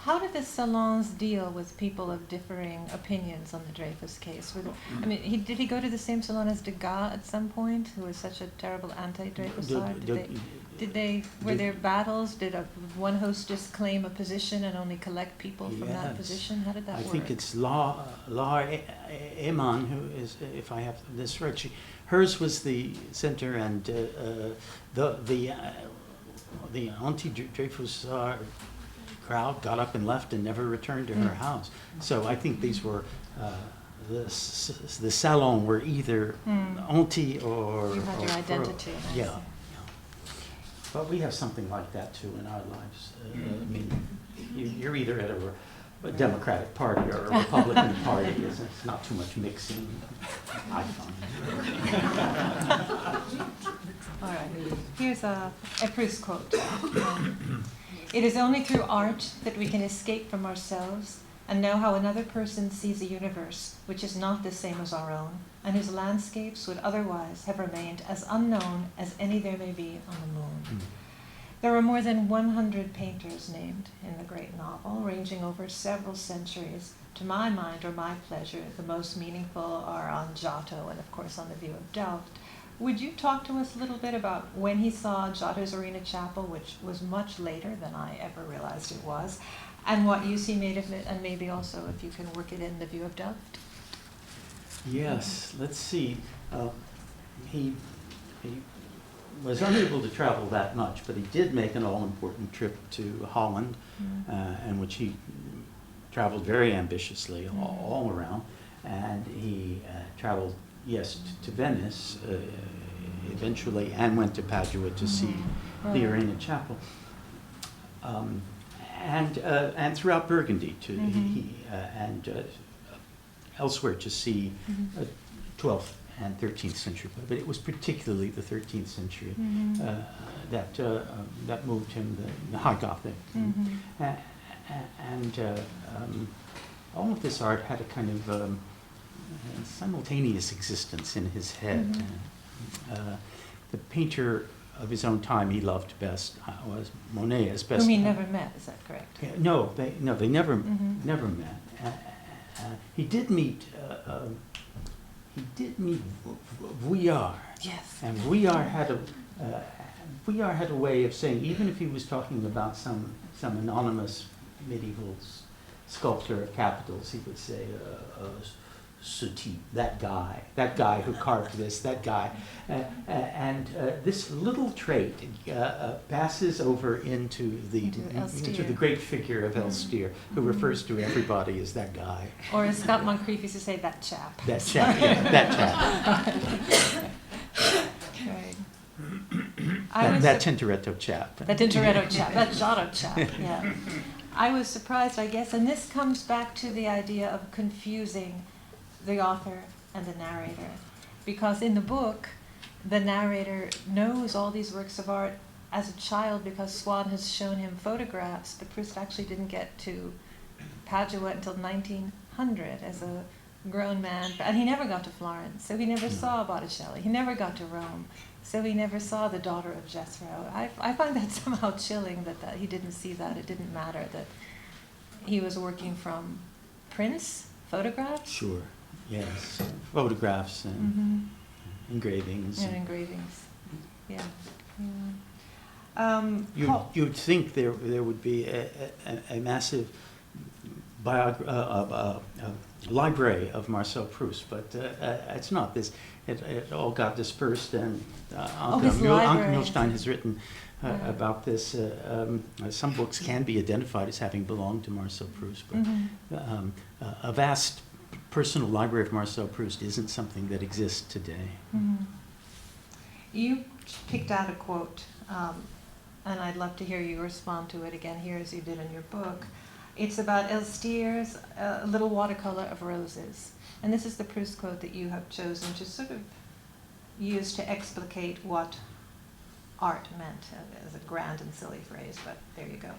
how did the salons deal with people of differing opinions on the Dreyfus case? I mean, did he go to the same salon as Degas at some point, who was such a terrible anti-Dreyfusard? Were there battles? Did one hostess claim a position and only collect people from that position? How did that work? I think it's Laura Eman, who is, if I have this right, hers was the center, and the anti-Dreyfusard crowd got up and left and never returned to her house. So I think these were the salon were either anti or you had your identity. Yeah. But we have something like that too in our lives. I mean, you're either at a Democratic Party or a Republican Party. It's not too much mixing, I find. All right. Here's a Proust quote. It is only through art that we can escape from ourselves and know how another person sees a universe which is not the same as our own, and whose landscapes would otherwise have remained as unknown as any there may be on the moon. There are more than 100 painters named in the great novel, ranging over several centuries. To my mind, or my pleasure, the most meaningful are on Giotto and, of course, on the View of Delft. Would you talk to us a little bit about when he saw Giotto's Arena Chapel, which was much later than I ever realized it was, and what use he made of it, and maybe also if you can work it in the View of Delft? Yes, let's see. He was unable to travel that much, but he did make an all-important trip to Holland, in which he traveled very ambitiously all around, and he traveled, yes, to Venice eventually, and went to Padua to see the Arena Chapel, and throughout Burgundy and elsewhere to see 12th and 13th century, but it was particularly the 13th century that moved him, the High Gothic, and all of this art had a kind of simultaneous existence in his head. The painter of his own time he loved best was Monet, as best. Whom he never met, is that correct? No, they never met. He did meet Vuillard. Yes. And Vuillard had a way of saying, even if he was talking about some anonymous medieval sculptor of capitals, he would say, ce type, that guy who carved this, that guy. And this little trait passes over into the great figure of Elstir, who refers to everybody as that guy. Or as Scott Moncrief used to say, that chap. That chap, yeah, that chap. Right. That Tintoretto chap. That Tintoretto chap, that Giotto chap, yeah. I was surprised, I guess, and this comes back to the idea of confusing the author and the narrator, because in the book the narrator knows all these works of art as a child because Swann has shown him photographs, but Proust actually didn't get to Padua until 1900 as a grown man, and he never got to Florence, so he never saw Botticelli, he never got to Rome, so he never saw The Daughter of Jethro. I find that somehow chilling that he didn't see that. It didn't matter that he was working from prints, photographs. Sure. Yes, photographs and engravings. And engravings, yeah. You'd think there would be a massive library of Marcel Proust, but it's not. It all got dispersed, and Anke Muhlstein has written about this. Some books can be identified as having belonged to Marcel Proust, but a vast personal library of Marcel Proust isn't something that exists today. You picked out a quote, and I'd love to hear you respond to it again here as you did in your book. It's about Elstir's little watercolor of roses. And this is the Proust quote that you have chosen to sort of use to explicate what art meant, as a grand and silly phrase, but there you go.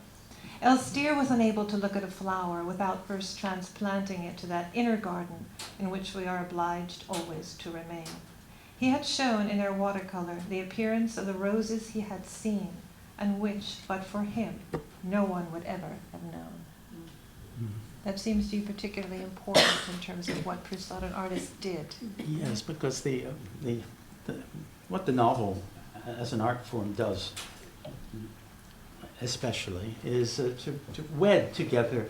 Elstir was unable to look at a flower without first transplanting it to that inner garden in which we are obliged always to remain. He had shown in their watercolor the appearance of the roses he had seen, and which, but for him, no one would ever have known. that seems to be particularly important in terms of what Proust thought an artist did. Yes, because what the novel as an art form does, especially, is to wed together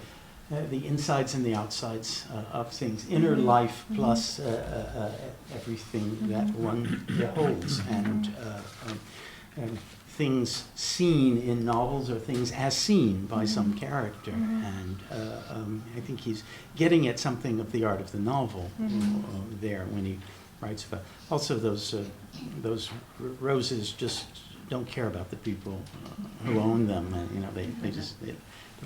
the insides and the outsides of things, inner life plus everything that one beholds, and things seen in novels or things as seen by some character. And I think he's getting at something of the art of the novel there when he writes about. Also, those roses just don't care about the people who own them. The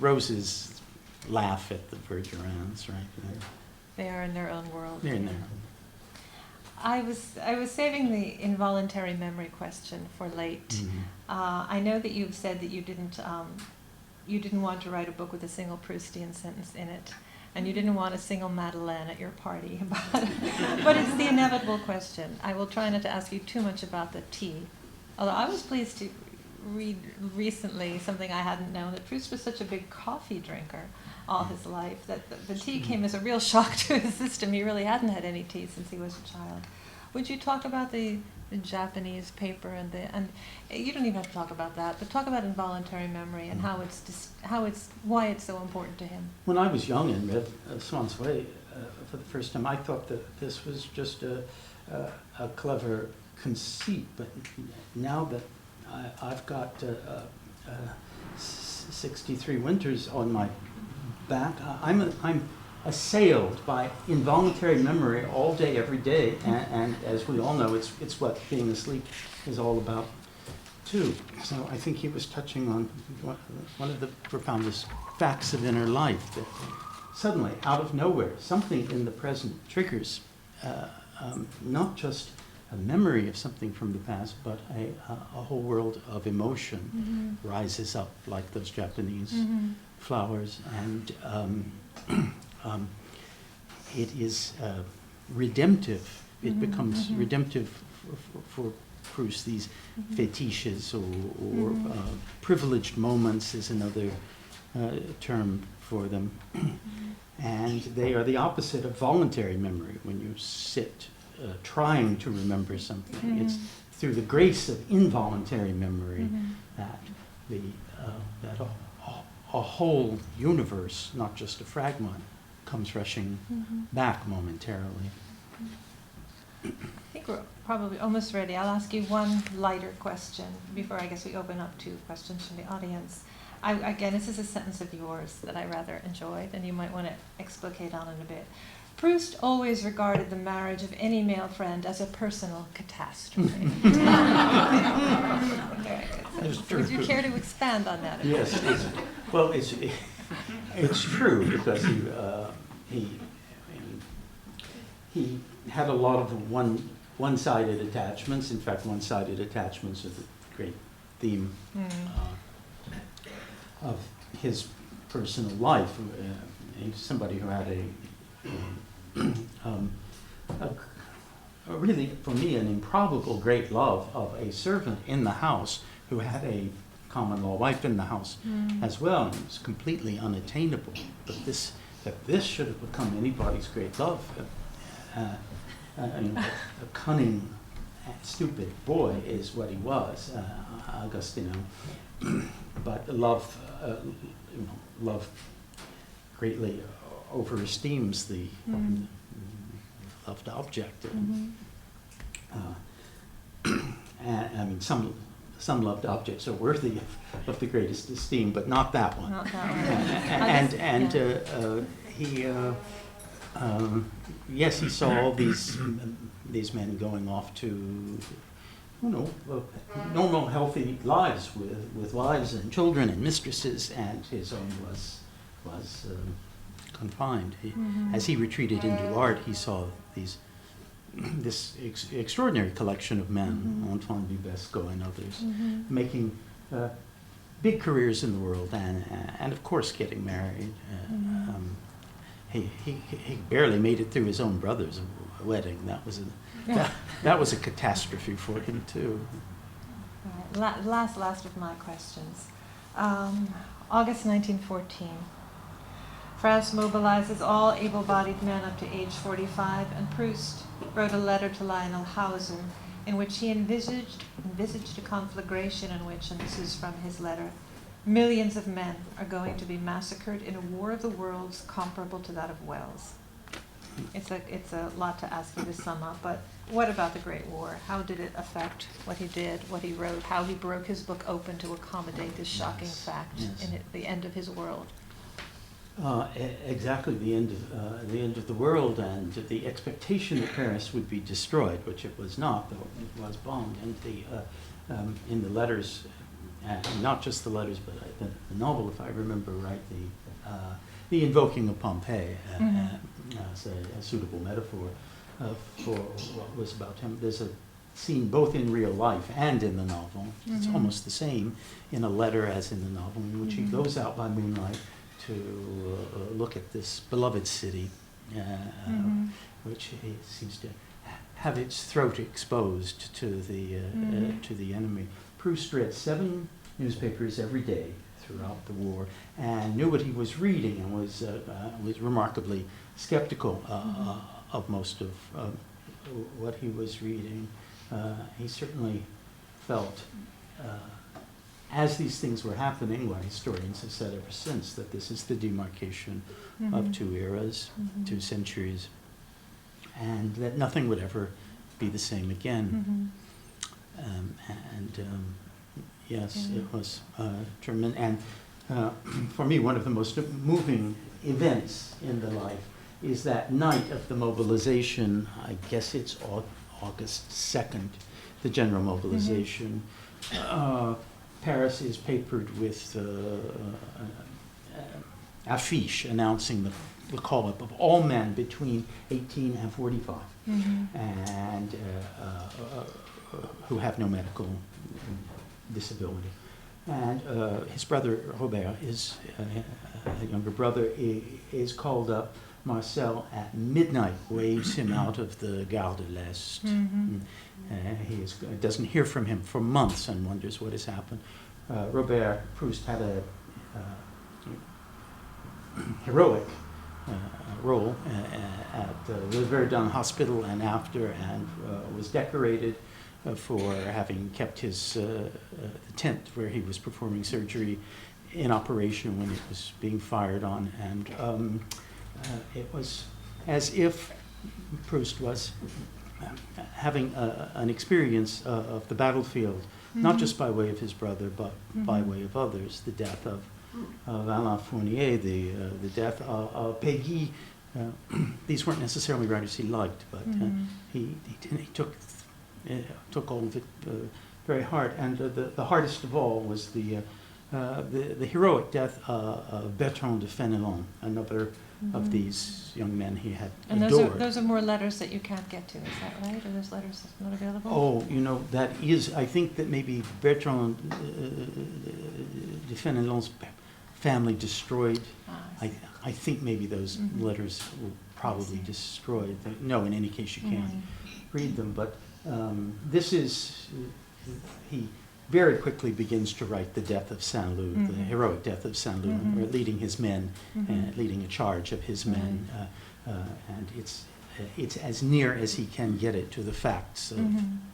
roses laugh at the verdurins, right? They are in their own world. They're in their I was saving the involuntary memory question for late. I know that you've said that you didn't want to write a book with a single Proustian sentence in it, and you didn't want a single Madeleine at your party. But it's the inevitable question. I will try not to ask you too much about the tea. Although I was pleased to read recently something I hadn't known, that Proust was such a big coffee drinker all his life, that the tea came as a real shock to his system. He really hadn't had any tea since he was a child. Would you talk about the Japanese paper and you don't even have to talk about that, but talk about involuntary memory and why it's so important to him. When I was young and read Swann's Way for the first time, I thought that this was just a clever conceit, but now that I've got 63 winters on my back, I'm assailed by involuntary memory all day, every day, and as we all know, it's what being asleep is all about too. So I think he was touching on one of the profoundest facts of inner life, that suddenly, out of nowhere, something in the present triggers not just a memory of something from the past, but a whole world of emotion rises up like those Japanese flowers, and it is redemptive. It becomes redemptive for Proust. These fetiches or privileged moments is another term for them. And they are the opposite of voluntary memory. When you sit trying to remember something, it's through the grace of involuntary memory that a whole universe, not just a fragment, comes rushing back momentarily. I think we're probably almost ready. I'll ask you one lighter question before I guess we open up to questions from the audience. Again, this is a sentence of yours that I rather enjoyed, and you might want to explicate on it a bit. Proust always regarded the marriage of any male friend as a personal catastrophe. Would you care to expand on that? Yes. Well, it's true, because he had a lot of one-sided attachments. In fact, one-sided attachments are the great theme of his personal life. He's somebody who had a really, for me, an improbable great love of a servant in the house who had a common law wife in the house as well, and it was completely unattainable. But this should have become anybody's great love. A cunning, stupid boy is what he was, Agostino. But love greatly overesteems the loved object. And some loved objects are worthy of the greatest esteem, but not that one. Not that one. Yes, he saw all these men going off to, normal, healthy lives with wives and children and mistresses, and his own was confined. As he retreated into art, he saw this extraordinary collection of men, Antoine Bibesco and others, making big careers in the world, and of course getting married. He barely made it through his own brother's wedding. That was a catastrophe for him too. Right. Last of my questions. August 1914. Proust mobilizes all able-bodied men up to age 45, and Proust wrote a letter to Lionel Hauser in which he envisaged a conflagration in which, and this is from his letter, millions of men are going to be massacred in a war of the worlds comparable to that of Wells. It's a lot to ask you to sum up, but what about the Great War? How did it affect what he did, what he wrote, how he broke his book open to accommodate this shocking fact in the end of his world? Exactly, the end of the world, and the expectation that Paris would be destroyed, which it was not, though it was bombed. And in the letters, not just the letters, but the novel, if I remember right, the invoking of Pompeii as a suitable metaphor for what was about him. There's a scene both in real life and in the novel. It's almost the same in a letter as in the novel, in which he goes out by moonlight to look at this beloved city, which he seems to have its throat exposed to the enemy. Proust read 7 newspapers every day throughout the war, and knew what he was reading, and was remarkably skeptical of most of what he was reading. He certainly felt, as these things were happening, what historians have said ever since, that this is the demarcation of 2 eras, 2 centuries, and that nothing would ever be the same again. Yes, it was German. And for me, one of the most moving events in the life is that night of the mobilization. I guess it's August 2nd, the general mobilization. Paris is papered with affiche announcing the call-up of all men between 18 and 45, and who have no medical disability. And his brother Robert, his younger brother, is called up. Marcel at midnight waves him out of the Gare de l'Est. He doesn't hear from him for months and wonders what has happened. Robert Proust had a heroic role at the Verdun Hospital and after, and was decorated for having kept his the tent where he was performing surgery in operation when it was being fired on, and it was as if Proust was having an experience of the battlefield, not just by way of his brother, but by way of others. The death of Alain Fournier, the death of Peggy. These weren't necessarily writers he liked, but he took all of it very hard. And the hardest of all was the heroic death of Bertrand de Fenelon, another of these young men he had adored. Those are more letters that you can't get to, is that right? Are those letters not available? Oh, that is, I think that maybe Bertrand de Fenelon's family destroyed. I think maybe those letters were probably destroyed. No, in any case you can't read them, but this is, he very quickly begins to write the death of Saint-Loup, the heroic death of Saint-Loup, or leading his men, leading a charge of his men, and it's as near as he can get it to the facts of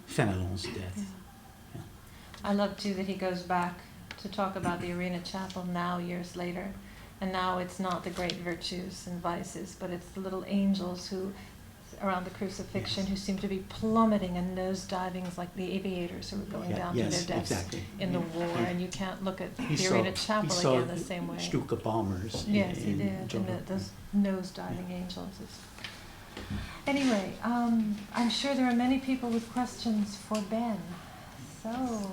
Fenelon's death. Yeah. I love too that he goes back to talk about the Arena Chapel now, years later, and now it's not the great virtues and vices, but it's the little angels who around the crucifixion who seem to be plummeting and nosediving, like the aviators who were going down to their deaths in the war, and you can't look at the Arena Chapel again the same way. Stuka bombers. Yes, he did, and those nosediving angels. Anyway, I'm sure there are many people with questions for Ben. So.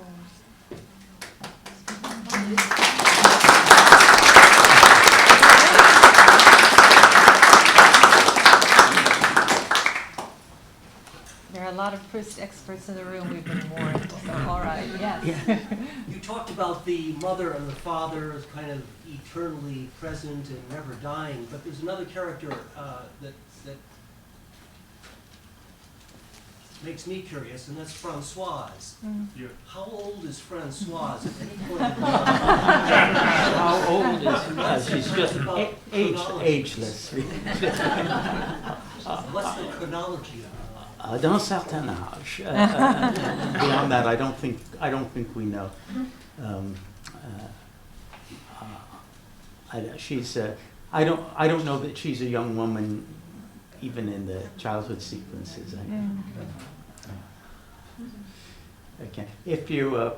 There are a lot of Proust experts in the room, we've been warned. So, all right, yes. Yeah. You talked about the mother and the father as kind of eternally present and never dying, but there's another character that makes me curious, and that's Françoise. Yeah. How old is Françoise at any point in time? How old is she's just ageless. What's the chronology? D'un certain âge. Beyond that, I don't think we know. I don't know that she's a young woman, even in the childhood sequences. Okay. If you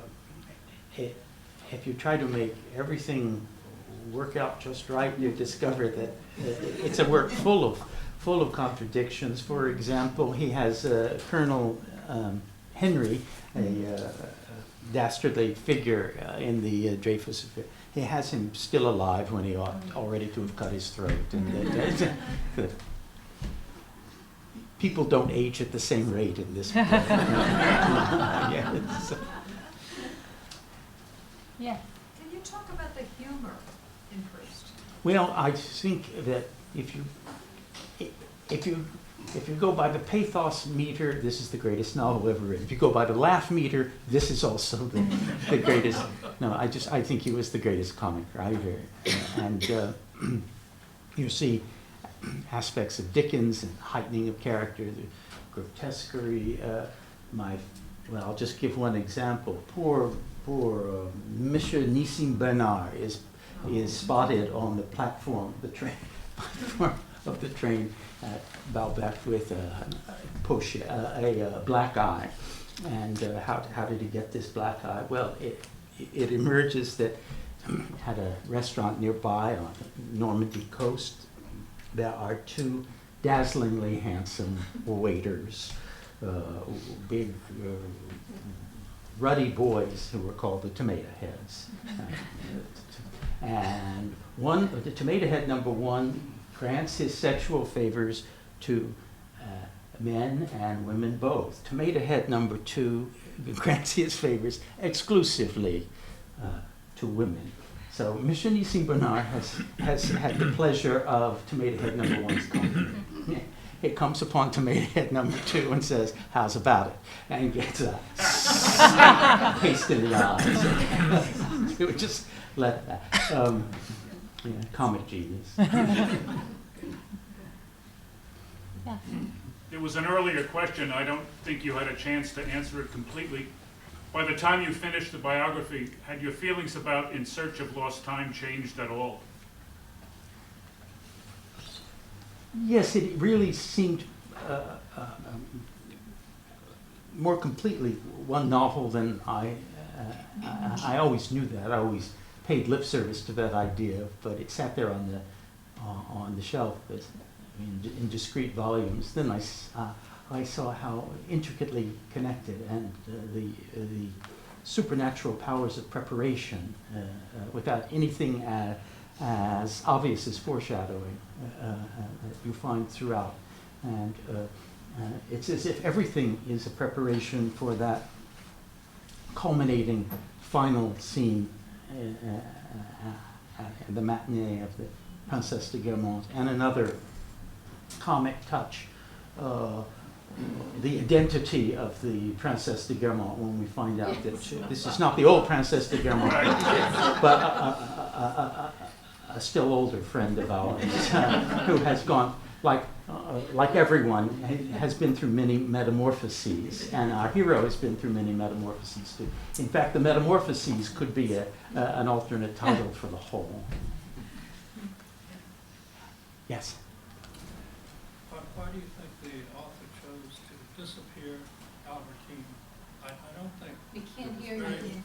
try to make everything work out just right, you discover that it's a work full of contradictions. For example, he has Colonel Henry, a dastardly figure in the Dreyfus affair. He has him still alive when he ought already to have cut his throat. And people don't age at the same rate in this play. Yeah, Yeah. Can you talk about the humor in Proust? well, I think that if you go by the pathos meter, this is the greatest novel ever written. If you go by the laugh meter, this is also the greatest. No, I think he was the greatest comic writer. And you see aspects of Dickens and heightening of character, the grotesquerie. I'll just give one example. Poor Monsieur Nissim Bernard is spotted on the platform of the train at Baalbek with a black eye. And how did he get this black eye? Well, it emerges that at a restaurant nearby on the Normandy coast, there are two dazzlingly handsome waiters, big ruddy boys who were called the Tomato Heads. And the Tomato Head number one grants his sexual favors to men and women both. Tomato Head number two grants his favors exclusively to women. So Monsieur Nissim Bernard has had the pleasure of Tomato Head number one's company. It comes upon Tomato Head number two and says, "How's about it?" And gets a paste in the eyes. It would just let that. Comic genius. Yeah. There was an earlier question. I don't think you had a chance to answer it completely. By the time you finished the biography, had your feelings about In Search of Lost Time changed at all? Yes, it really seemed more completely one novel than I always knew that. I always paid lip service to that idea, but it sat there on the shelf in discrete volumes. Then I saw how intricately connected and the supernatural powers of preparation, without anything as obvious as foreshadowing, you find throughout. And it's as if everything is a preparation for that culminating final scene, the matinee of the Princesse de Guermantes, and another comic touch, the identity of the Princesse de Guermantes, when we find out that this is not the old Princesse de Guermantes, but a still older friend of ours who has gone, like everyone, has been through many metamorphoses, and our hero has been through many metamorphoses too. In fact, the metamorphoses could be an alternate title for the whole. Yes? Why do you think the author chose to disappear Albertine? I don't think... We can't hear you.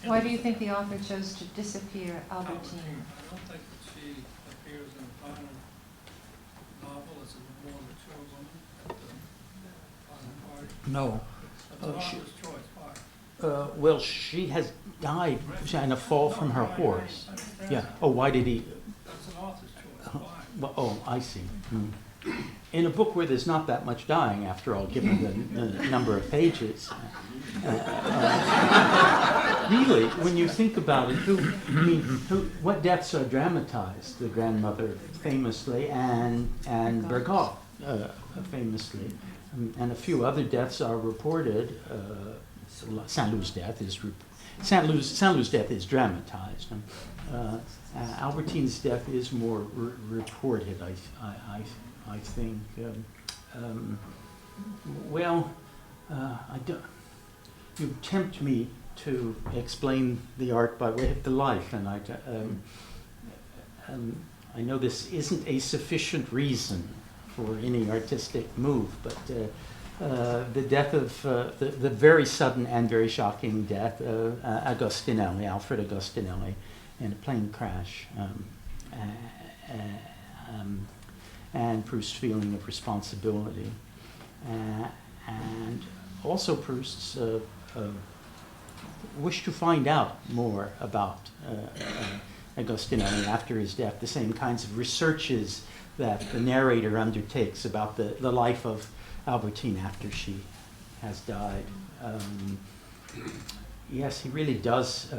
Why do you think the author chose to disappear Albertine? I don't think that she appears in the final novel as a more mature woman at the final part. No. That's an author's choice. Why? Well, she has died in a fall from her horse. I understand Yeah. that. Oh, why did he? That's an author's choice. Why? Well, oh, I see. In a book where there's not that much dying, after all, given the number of pages. Really, when you think about it, what deaths are dramatized? The grandmother, famously, and Berghoff, famously, and a few other deaths are reported. Saint-Loux's death is Saint-Loux's death is dramatized. Albertine's death is more reported, I think. You tempt me to explain the art by way of the life, and I know this isn't a sufficient reason for any artistic move, but the death of the very sudden and very shocking death of Alfred Agostinelli, in a plane crash, and Proust's feeling of responsibility, and also Proust's wish to find out more about Agostinelli after his death, the same kinds of researches that the narrator undertakes about the life of Albertine after she has died. Yes, he really does.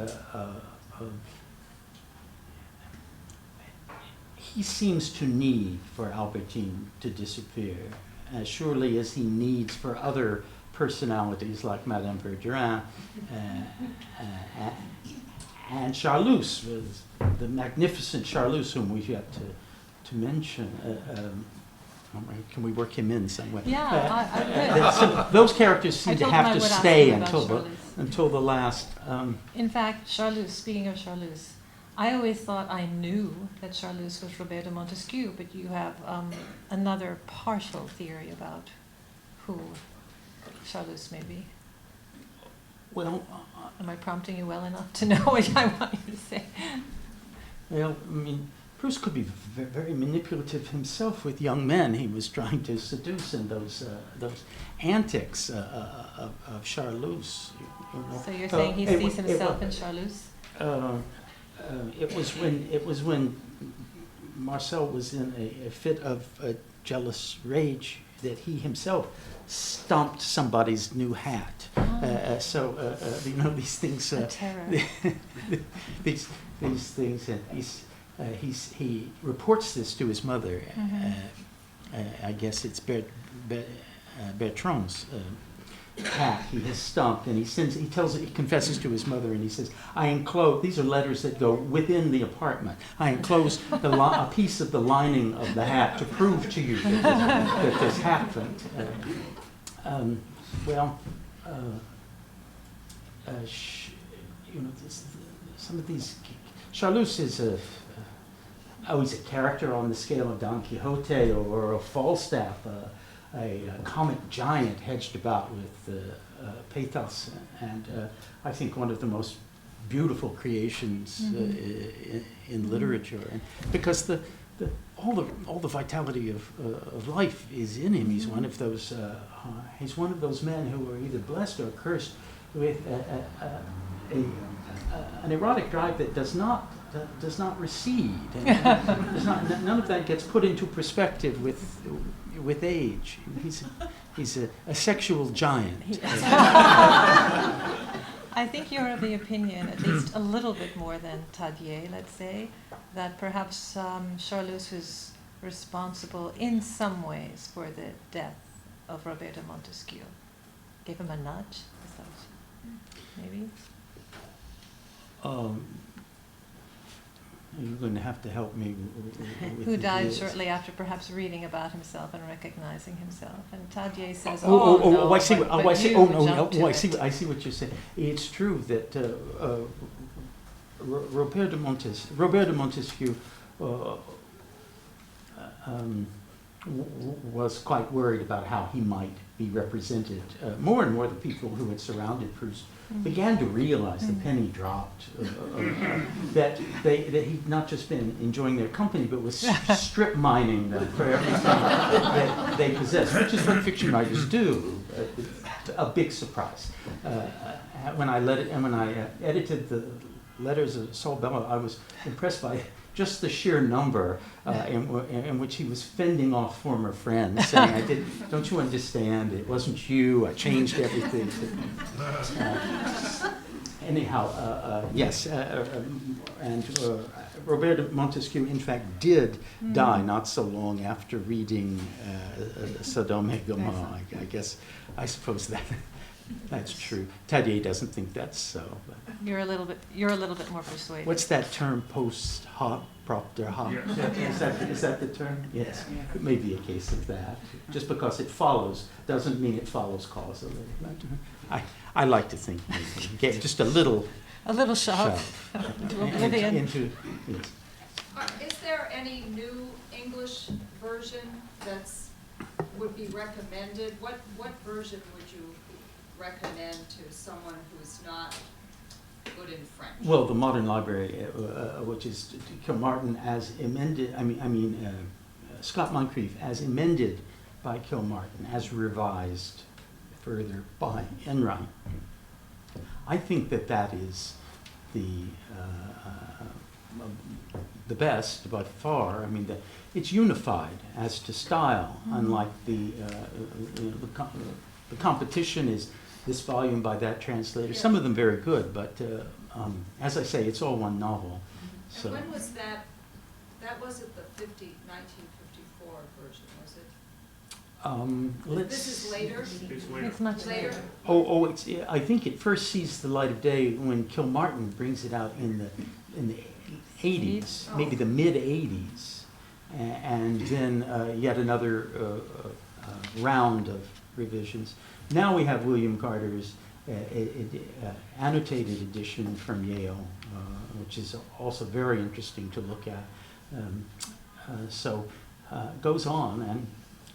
He seems to need for Albertine to disappear, as surely as he needs for other personalities like Madame Verdurin and Charlus, the magnificent Charlus, whom we've yet to mention. Can we work him in some way? Yeah, I could. Those characters seem to have to stay until the last. In fact, Charlus, speaking of Charlus, I always thought I knew that Charlus was Roberto Montesquieu, but you have another partial theory about who Charlus may be. Well, am I prompting you well enough to know what I want you to say? Well, I mean, Proust could be very manipulative himself with young men he was trying to seduce in those antics of Charlus. You know. So you're saying he sees himself in Charlus? It was when Marcel was in a fit of jealous rage that he himself stomped somebody's new hat. You know, these things. Terror. these things, and he reports this to his mother. I guess it's Bertrand's hat he has stomped, and he confesses to his mother, and he says, "I enclose." These are letters that go within the apartment. "I enclose a piece of the lining of the hat to prove to you that this happened." Some of these. Charlus is he's a character on the scale of Don Quixote or a Falstaff, a comic giant hedged about with pathos, and I think one of the most beautiful creations in literature, and because all the vitality of life is in him. He's one of those. He's one of those men who are either blessed or cursed with an erotic drive that does not recede. None of that gets put into perspective with age. He's a sexual giant. I think you're of the opinion, at least a little bit more than Tadier, let's say, that perhaps Charlus was responsible in some ways for the death of Roberto Montesquieu. Gave him a nudge, is that maybe? You're going to have to help me with who died this. Shortly after perhaps reading about himself and recognizing himself. And Tadier says, I see what you're saying. It's true that Roberto Montesquieu was quite worried about how he might be represented. More and more the people who had surrounded Proust began to realize the penny dropped, that he'd not just been enjoying their company, but was strip mining them for everything that they possessed, which is what fiction writers do. A big surprise. When I edited the letters of Saul Bellow, I was impressed by just the sheer number in which he was fending off former friends, saying, "Don't you understand? It wasn't you. I changed everything." Anyhow, yes, and Roberto Montesquieu, in fact, did die not so long after reading Sodom and Gomorrah. I suppose that's true. Tadier doesn't think that's so. But You're a little bit more persuaded. what's that term, post hoc propter hoc? Yes. Is that the term? Yes. It may be a case of that. Just because it follows doesn't mean it follows causally. But I like to think maybe get just a little shove into oblivion. Yes. Is there any new English version would be recommended? What version would you recommend to someone who's not good in French? Well, the Modern Library, which is Kilmartin as amended, Scott Moncrief as amended by Kilmartin, as revised further by Enright. I think that is the best by far. It's unified as to style, unlike the competition is this volume by that translator. Yeah. Some of them very good, but as I say, it's all one novel. So. And when was that? That wasn't the 1954 version, was it? This is later? It's later. It's much later. I think it first sees the light of day when Kilmartin brings it out in the 80s, maybe the mid 80s, and then yet another round of revisions. Now we have William Carter's annotated edition from Yale, which is also very interesting to look at. It goes on, and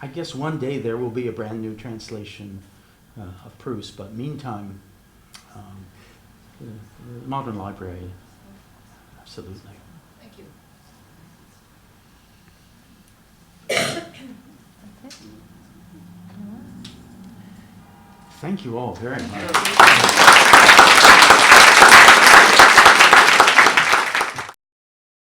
I guess one day there will be a brand new translation of Proust, but meantime, the Modern Library, absolutely. Thank you. Thank you all very much.